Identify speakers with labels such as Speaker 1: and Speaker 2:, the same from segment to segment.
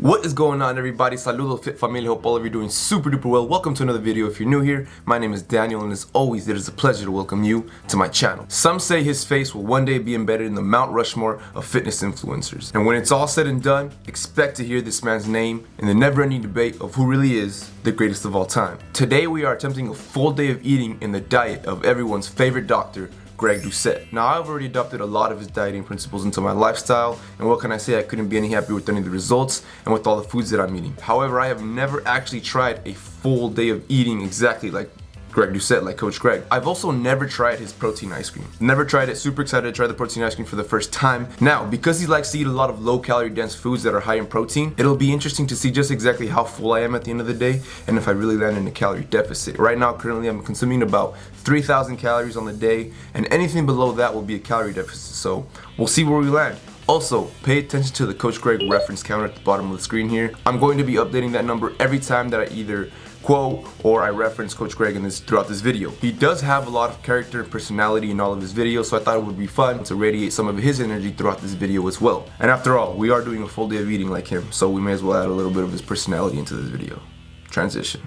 Speaker 1: What is going on, everybody? Saludos Fit Familia. Hope all of you are doing super duper well. Welcome to another video. If you're new here, my name is Daniel, and as always, it is a pleasure to welcome you to my channel. Some say his face will one day be embedded in the Mount Rushmore of fitness influencers. And when it's all said and done, expect to hear this man's name in the never-ending debate of who really is the greatest of all time. Today, we are attempting a full day of eating in the diet of everyone's favorite doctor, Greg Doucette. Now, I've already adopted a lot of his dieting principles into my lifestyle, and what can I say, I couldn't be any happier with any of the results and with all the foods that I'm eating. However, I have never actually tried a full day of eating exactly like Greg Doucette, like Coach Greg. I've also never tried his protein ice cream. Never tried it, super excited to try the protein ice cream for the first time. Now, because he likes to eat a lot of low-calorie dense foods that are high in protein, it'll be interesting to see just exactly how full I am at the end of the day and if I really land in a calorie deficit. Right now, currently, I'm consuming about 3,000 calories on the day, and anything below that will be a calorie deficit, so we'll see where we land. Also, pay attention to the Coach Greg reference counter at the bottom of the screen here. I'm going to be updating that number every time that I either quote or I reference Coach Greg throughout this video. He does have a lot of character and personality in all of his videos, so I thought it would be fun to radiate some of his energy throughout this video as well. And after all, we are doing a full day of eating like him, so we may as well add a little bit of his personality into this video. Transition.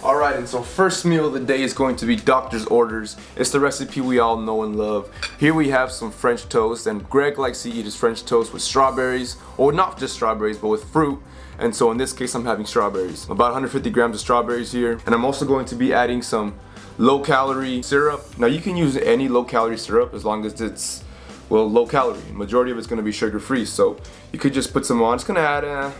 Speaker 1: Alright, and so first meal of the day is going to be Doctor's Orders. It's the recipe we all know and love. Here we have some French toast, and Greg likes to eat his French toast with strawberries, or not just strawberries, but with fruit. And so in this case, I'm having strawberries. About 150 grams of strawberries here. And I'm also going to be adding some low-calorie syrup. Now, you can use any low-calorie syrup as long as it's, well, low-calorie. Majority of it's going to be sugar-free, so you could just put some on. It's going to add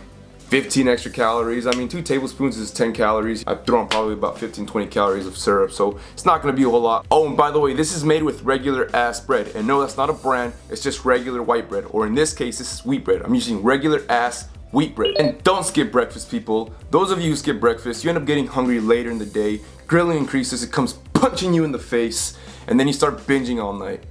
Speaker 1: 15 extra calories. I mean, 2 tablespoons is 10 calories. I throw on probably about 15-20 calories of syrup, so it's not gonna be a whole lot. Oh, and by the way, this is made with regular ass bread. And no, that's not a brand, it's just regular white bread. Or in this case, this is wheat bread. I'm using regular ass wheat bread. And don't skip breakfast, people. Those of you who skip breakfast, you end up getting hungry later in the day. Grilling increases, it comes punching you in the face, and then you start binging all night.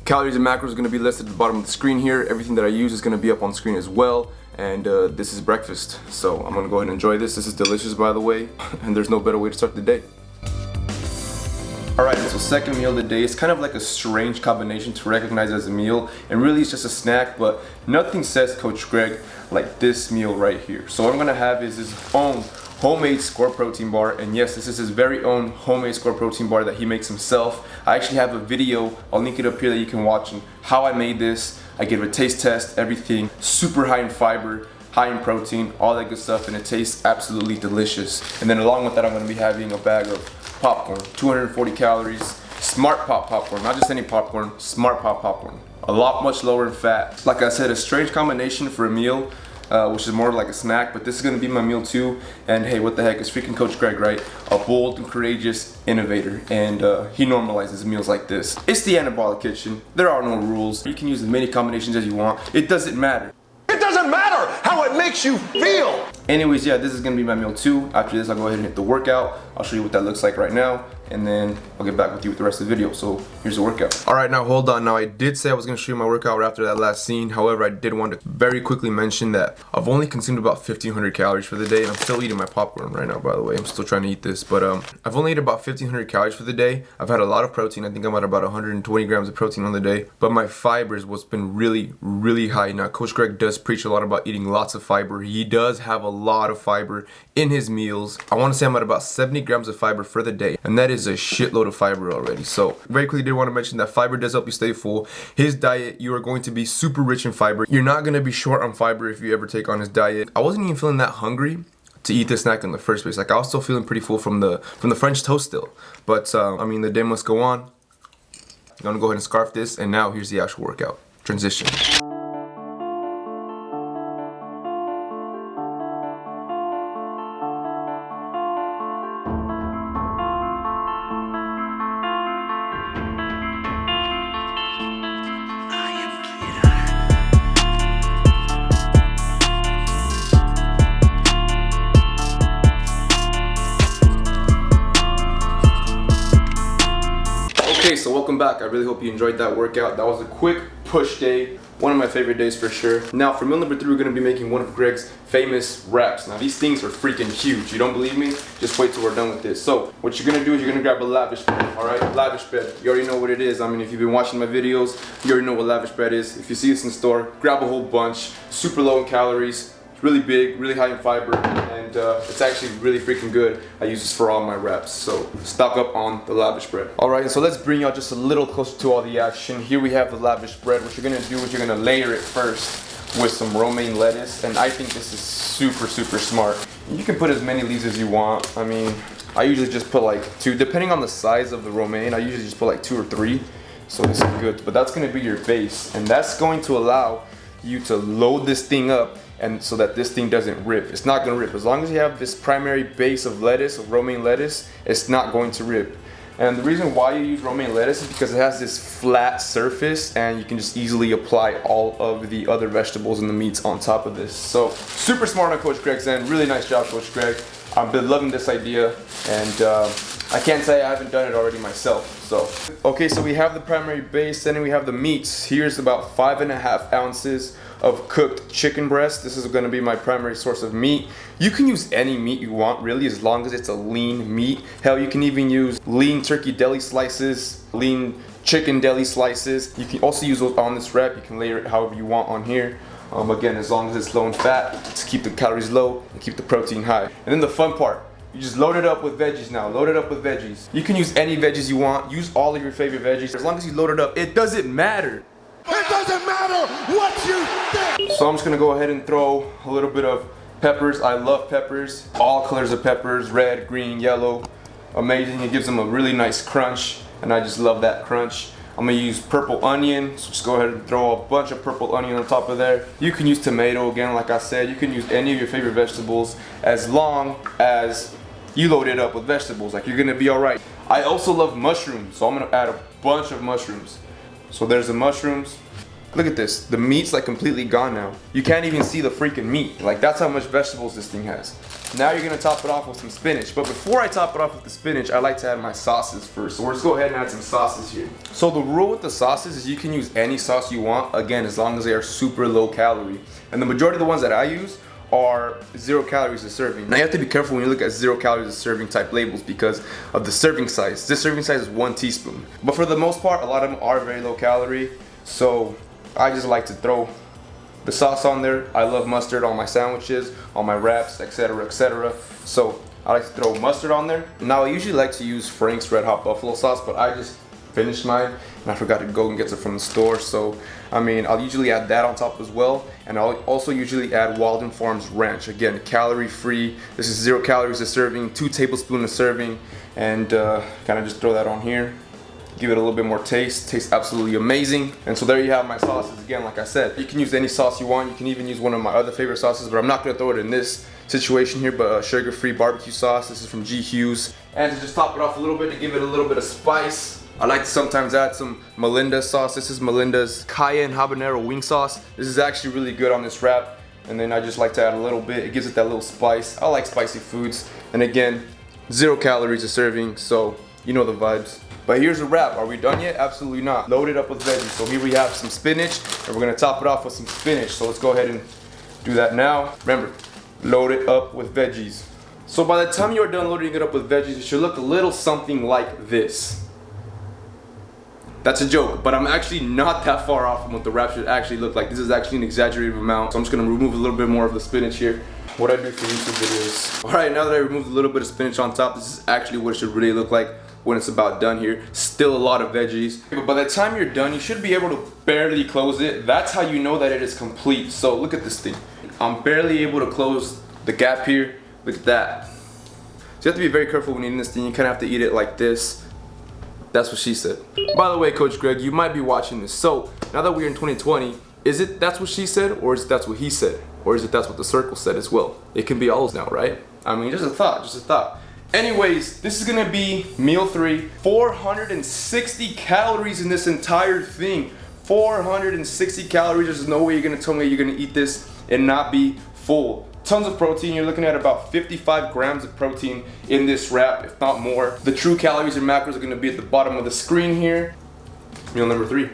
Speaker 1: Calories and macros are going to be listed at the bottom of the screen here. Everything that I use is going to be up on screen as well. And this is breakfast, so I'm going to go ahead and enjoy this. This is delicious, by the way, and there's no better way to start the day. Alright, so second meal of the day is kind of like a strange combination to recognize as a meal, and really it's just a snack, but nothing says Coach Greg like this meal right here. So what I'm going to have is his own homemade score protein bar, and yes, this is his very own homemade score protein bar that he makes himself. I actually have a video, I'll link it up here, that you can watch on how I made this. I gave it a taste test, everything, super high in fiber, high in protein, all that good stuff, and it tastes absolutely delicious. And then along with that, I'm going to be having a bag of popcorn, 240 calories, Smart Pop popcorn, not just any popcorn, Smart Pop popcorn. A lot much lower in fat. Like I said, a strange combination for a meal, which is more like a snack, but this is gonna be my meal too. And hey, what the heck, it's freaking Coach Greg, right? A bold and courageous innovator, and he normalizes meals like this. It's the Anabolic kitchen. There are no rules. You can use as many combinations as you want. It doesn't matter.
Speaker 2: It doesn't matter how it makes you feel.
Speaker 1: Anyways, yeah, this is gonna be my meal too. After this, I'll go ahead and hit the workout. I'll show you what that looks like right now, and then I'll get back with you with the rest of the video. So here's the workout. All right, now hold on. Now, I did say I was gonna show you my workout right after that last scene. However, I did want to very quickly mention that I've only consumed about 1,500 calories for the day, and I'm still eating my popcorn right now, by the way. I'm still trying to eat this, but I've only eaten about 1,500 calories for the day. I've had a lot of protein. I think I'm at about 120 grams of protein on the day, but my fiber is what's been really, really high. Now, Coach Greg does preach a lot about eating lots of fiber. He does have a lot of fiber in his meals. I want to say I'm at about 70 grams of fiber for the day, and that is a shitload of fiber already. So very quickly, did want to mention that fiber does help you stay full. His diet, you are going to be super rich in fiber. You're not going to be short on fiber if you ever take on his diet. I wasn't even feeling that hungry to eat this snack in the first place. Like, I was still feeling pretty full from the French toast still. But I mean, the day must go on. I'm gonna go ahead and scarf this, and now here's the actual workout. Transition. Okay, so welcome back. I really hope you enjoyed that workout. That was a quick push day, One of my favorite days for sure. Now for meal number 3, we're gonna be making one of Greg's famous wraps. Now these things are freaking huge. You don't believe me? Just wait till we're done with this. So what you're gonna do is you're gonna grab a lavish bread, all right? Lavish bread. You already know what it is. I mean, if you've been watching my videos, you already know what lavish bread is. If you see this in the store, grab a whole bunch. Super low in calories, really big, really high in fiber, and it's actually really freaking good. I use this for all my wraps, so stock up on the lavish bread. Alright, so let's bring y'all just a little closer to all the action. Here we have the lavish bread. What you're gonna do is you're gonna layer it first with some romaine lettuce, and I think this is super smart. You can put as many leaves as you want. I mean, I usually just put like 2, depending on the size of the romaine. I usually just put like 2 or 3, so this is good. But that's gonna be your base, and that's going to allow you to load this thing up, and so that this thing doesn't rip. It's not gonna rip. As long as you have this primary base of lettuce, of romaine lettuce, it's not going to rip. And the reason why you use romaine lettuce is because it has this flat surface, and you can just easily apply all of the other vegetables and the meats on top of this. So super smart on Coach Greg's end. Really nice job, Coach Greg. I've been loving this idea, and I can't say I haven't done it already myself. So, okay, so we have the primary base, and then we have the meats. Here's about 5.5 ounces of cooked chicken breast. This is gonna be my primary source of meat. You can use any meat you want, really, as long as it's a lean meat. Hell, you can even use lean turkey deli slices, lean chicken deli slices. You can also use those on this wrap. You can layer it however you want on here. Again, as long as it's low in fat, to keep the calories low and keep the protein high. And then the fun part, you just load it up with veggies now. Load it up with veggies. You can use any veggies you want. Use all of your favorite veggies. As long as you load it up, it doesn't matter.
Speaker 2: It doesn't matter what you think.
Speaker 1: So I'm just gonna go ahead and throw a little bit of peppers. I love peppers. All colors of peppers, red, green, yellow. Amazing, it gives them a really nice crunch, and I just love that crunch. I'm gonna use purple onion, so just go ahead and throw a bunch of purple onion on top of there. You can use tomato again, like I said. You can use any of your favorite vegetables as long as you load it up with vegetables. Like, you're gonna be all right. I also love mushrooms, so I'm gonna add a bunch of mushrooms. So there's the mushrooms. Look at this, the meat's like completely gone now. You can't even see the freaking meat. Like, that's how much vegetables this thing has. Now you're gonna top it off with some spinach. But before I top it off with the spinach, I like to add my sauces first. So we're just go ahead and add some sauces here. So the rule with the sauces is you can use any sauce you want, again, as long as they are super low calorie. And the majority of the ones that I use are 0 calories a serving. Now you have to be careful when you look at 0 calories a serving type labels because of the serving size. This serving size is 1 teaspoon. But for the most part, a lot of them are very low calorie. So I just like to throw the sauce on there. I love mustard on my sandwiches, on my wraps, etc., etc. So I like to throw mustard on there. Now I usually like to use Frank's Red Hot Buffalo sauce, but I just finished mine and I forgot to go and get it from the store. So I mean, I'll usually add that on top as well, and I'll also usually add Walden Farms Ranch. Again, calorie free. This is 0 calories a serving, 2 tablespoons a serving, and kind of just throw that on here. Give it a little bit more taste. Tastes absolutely amazing. And so there you have my sauces. Again, like I said, you can use any sauce you want. You can even use one of my other favorite sauces, but I'm not gonna throw it in this situation here, but sugar-free barbecue sauce. This is from G. Hughes. And to just top it off a little bit, to give it a little bit of spice, I like to sometimes add some Melinda sauce. This is Melinda's Cayenne Habanero wing sauce. This is actually really good on this wrap. And then I just like to add a little bit. It gives it that little spice. I like spicy foods. And again, 0 calories a serving, so you know the vibes. But here's a wrap. Are we done yet? Absolutely not. Load it up with veggies. So here we have some spinach, and we're gonna top it off with some spinach. So let's go ahead and do that now. Remember, load it up with veggies. So by the time you are done loading it up with veggies, it should look a little something like this. That's a joke, but I'm actually not that far off from what the wrap should actually look like. This is actually an exaggerated amount, so I'm just gonna remove a little bit more of the spinach here. What I do for YouTube videos. All right, now that I removed a little bit of spinach on top, this is actually what it should really look like when it's about done here. Still a lot of veggies. But by the time you're done, you should be able to barely close it. That's how you know that it is complete. So look at this thing. I'm barely able to close the gap here. Look at that. So you have to be very careful when eating this thing. You kind of have to eat it like this. That's what she said. By the way, Coach Greg, you might be watching this. So now that we're in 2020, is it that's what she said, or is it that's what he said? Or is it that's what the circle said as well? It can be all now, right? I mean, just a thought, just a thought. Anyways, this is gonna be meal 3. 460 calories in this entire thing. 460 calories. There's no way you're gonna tell me you're gonna eat this and not be full. Tons of protein. You're looking at about 55 grams of protein in this wrap, if not more. The true calories and macros are gonna be at the bottom of the screen here. Meal number 3.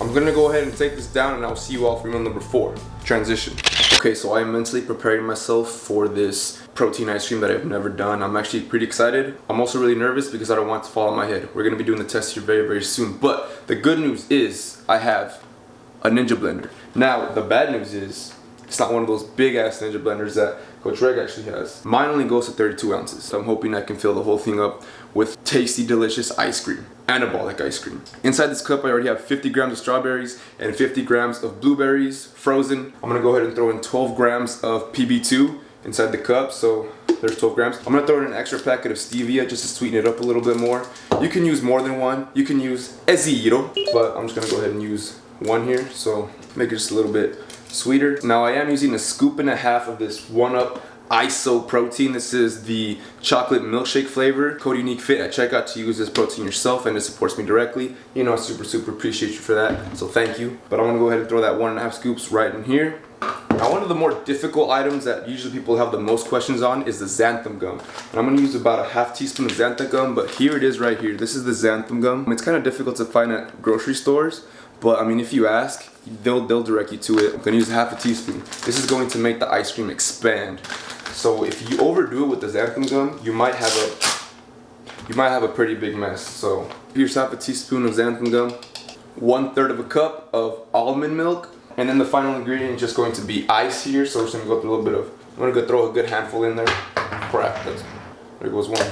Speaker 1: I'm gonna go ahead and take this down and I'll see you all for meal number 4, transition. Okay, so I'm mentally preparing myself for this protein ice cream that I've never done. I'm actually pretty excited. I'm also really nervous because I don't want it to fall on my head. We're gonna be doing the test here very, very soon. But the good news is I have a Ninja blender. Now, the bad news is it's not one of those big ass Ninja blenders that Coach Greg actually has. Mine only goes to 32 ounces. So I'm hoping I can fill the whole thing up with tasty, delicious ice cream. Anabolic ice cream. Inside this cup I already have 50 grams of strawberries and 50 grams of blueberries, frozen. I'm gonna go ahead and throw in 12 grams of PB2 inside the cup, so there's 12 grams. I'm gonna throw in an extra packet of stevia just to sweeten it up a little bit more. You can use more than one. You can use a zero, but I'm just gonna go ahead and use one here, so make it just a little bit sweeter. Now I am using a scoop and a half of this 1UP ISO protein. This is the chocolate milkshake flavor. Code Uniquesterr at checkout to use this protein yourself, and it supports me directly. You know, I super appreciate you for that, so thank you. But I'm gonna go ahead and throw that 1.5 scoops right in here. Now, one of the more difficult items that usually people have the most questions on is the xanthan gum. And I'm gonna use about a half teaspoon of xanthan gum, but here it is right here. This is the xanthan gum. It's kind of difficult to find at grocery stores, but I mean, if you ask, they'll direct you to it. I'm gonna use half a teaspoon. This is going to make the ice cream expand. So if you overdo it with the xanthan gum, you might have a pretty big mess. So here's half a teaspoon of xanthan gum, 1/3 of a cup of almond milk, and then the final ingredient is just going to be ice here. So we're just gonna go through a little bit of, I'm gonna go throw a good handful in there. Crap, there goes one.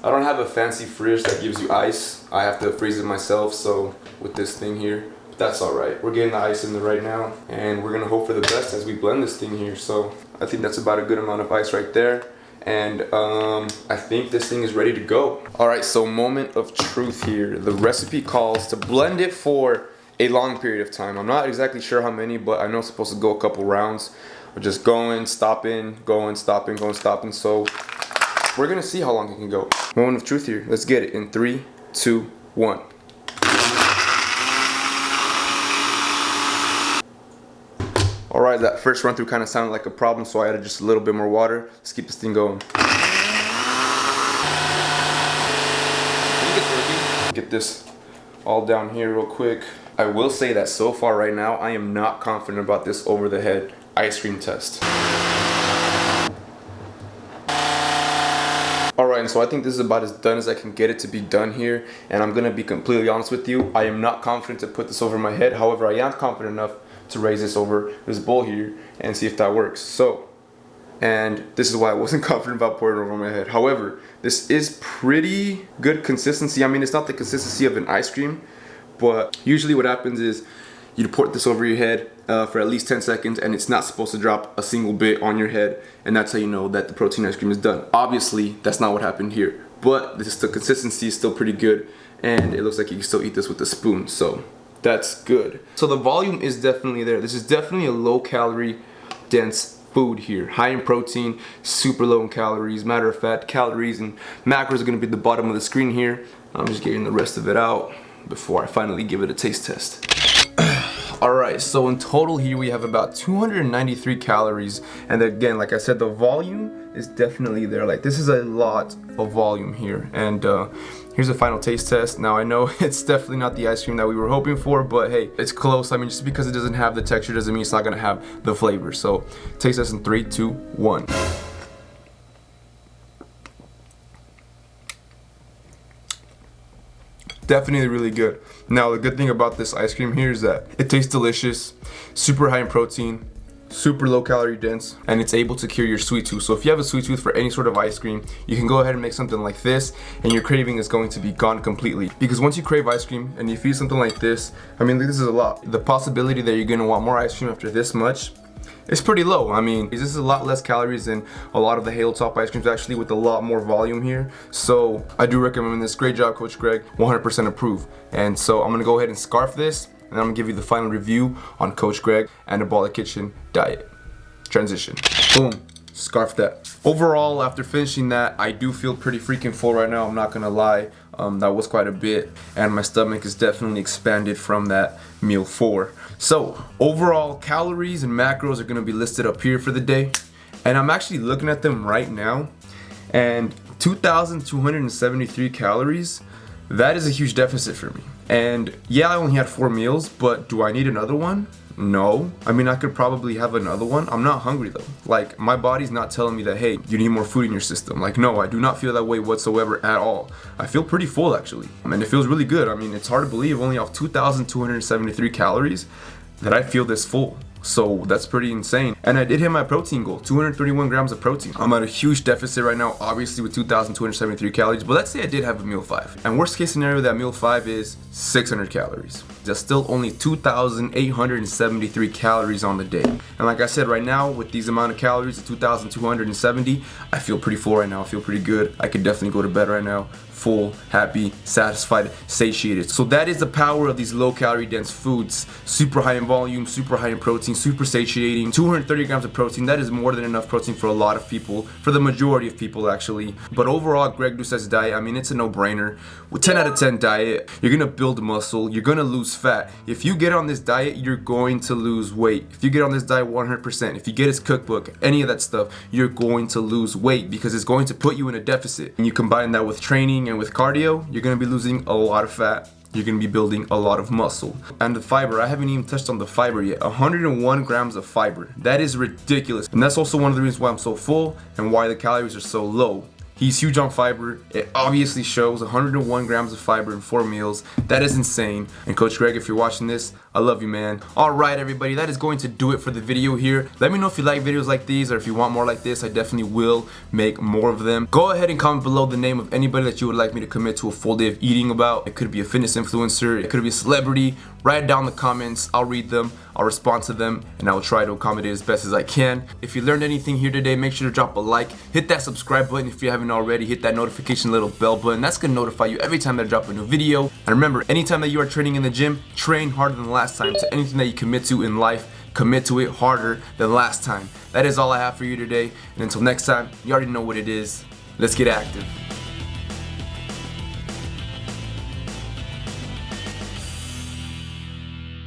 Speaker 1: I don't have a fancy fridge that gives you ice. I have to freeze it myself, so with this thing here. That's alright. We're getting the ice in there right now, and we're gonna hope for the best as we blend this thing here. So I think that's about a good amount of ice right there, and I think this thing is ready to go. Alright, so moment of truth here. The recipe calls to blend it for a long period of time. I'm not exactly sure how many, but I know it's supposed to go a couple rounds. We're just going, stopping, going, stopping, going, stopping. So we're gonna see how long it can go. Moment of truth here. Let's get it in 3, 2, 1. Alright, that first run through kind of sounded like a problem, so I added just a little bit more water. Let's keep this thing going. Get this all down here real quick. I will say that so far right now, I am not confident about this over the head ice cream test. Alright, and so I think this is about as done as I can get it to be done here, and I'm gonna be completely honest with you. I am not confident to put this over my head. However, I am confident enough to raise this over this bowl here and see if that works. So, and this is why I wasn't confident about pouring it over my head. However, this is pretty good consistency. I mean, it's not the consistency of an ice cream, but usually what happens is you pour this over your head for at least 10 seconds, and it's not supposed to drop a single bit on your head, and that's how you know that the protein ice cream is done. Obviously, that's not what happened here, but the consistency is still pretty good, and it looks like you can still eat this with a spoon, so that's good. So the volume is definitely there. This is definitely a low calorie dense food here. High in protein, super low in calories. Matter of fact, calories and macros are gonna be at the bottom of the screen here. I'm just getting the rest of it out before I finally give it a taste test. Alright, so in total here we have about 293 calories, and again, like I said, the volume is definitely there. Like, this is a lot of volume here, and here's a final taste test. Now I know it's definitely not the ice cream that we were hoping for, but hey, it's close. I mean, just because it doesn't have the texture doesn't mean it's not gonna have the flavor. So taste test in 3, 2, 1. Definitely really good. Now the good thing about this ice cream here is that it tastes delicious, super high in protein, super low calorie dense, and it's able to cure your sweet tooth. So if you have a sweet tooth for any sort of ice cream, you can go ahead and make something like this, and your craving is going to be gone completely. Because once you crave ice cream and you feed something like this, I mean, this is a lot. The possibility that you're gonna want more ice cream after this much, it's pretty low. I mean, this is a lot less calories than a lot of the Halo Top ice creams, actually, with a lot more volume here. So I do recommend this. Great job, Coach Greg. 100% approve. And so I'm gonna go ahead and scarf this, and I'm gonna give you the final review on Coach Greg Anabolic Kitchen diet. Transition. Boom. Scarf that. Overall, after finishing that, I do feel pretty freaking full right now. I'm not gonna lie. That was quite a bit, and my stomach is definitely expanded from that meal 4. So overall, calories and macros are gonna be listed up here for the day, and I'm actually looking at them right now, and 2,273 calories. That is a huge deficit for me. And yeah, I only had 4 meals, but do I need another one? No. I mean, I could probably have another one. I'm not hungry though. Like, my body's not telling me that, hey, you need more food in your system. Like, no, I do not feel that way whatsoever at all. I feel pretty full actually. And it feels really good. I mean, it's hard to believe only off 2,273 calories that I feel this full. So that's pretty insane. And I did hit my protein goal, 231 grams of protein. I'm at a huge deficit right now, obviously with 2,273 calories, but let's say I did have a meal 5. And worst case scenario, that meal 5 is 600 calories. That's still only 2,873 calories on the day. And like I said, right now with these amount of calories, 2,270, I feel pretty full right now. I feel pretty good. I could definitely go to bed right now full, happy, satisfied, satiated. So that is the power of these low calorie dense foods. Super high in volume, super high in protein, super satiating. 230 grams of protein, that is more than enough protein for a lot of people, for the majority of people actually. But overall, Greg Doucette's diet, I mean, it's a no-brainer. With 10 out of 10 diet, you're gonna build muscle, you're gonna lose fat. If you get on this diet, you're going to lose weight. If you get on this diet 100%, if you get his cookbook, any of that stuff, you're going to lose weight because it's going to put you in a deficit. And you combine that with training and with cardio, you're gonna be losing a lot of fat. You're gonna be building a lot of muscle. And the fiber, I haven't even touched on the fiber yet. 101 grams of fiber. That is ridiculous. And that's also one of the reasons why I'm so full and why the calories are so low. He's huge on fiber. It obviously shows. 101 grams of fiber in 4 meals. That is insane. And Coach Greg, if you're watching this, I love you, man. Alright, everybody, that is going to do it for the video here. Let me know if you like videos like these or if you want more like this. I definitely will make more of them. Go ahead and comment below the name of anybody that you would like me to commit to a full day of eating about. It could be a fitness influencer. It could be a celebrity. Write it down in the comments. I'll read them. I'll respond to them, and I will try to accommodate as best as I can. If you learned anything here today, make sure to drop a like. Hit that subscribe button if you haven't already. Hit that notification little bell button. That's going to notify you every time that I drop a new video. And remember, anytime that you are training in the gym, train harder than last time. To anything that you commit to in life, commit to it harder than last time. That is all I have for you today. And until next time, you already know what it is. Let's get active.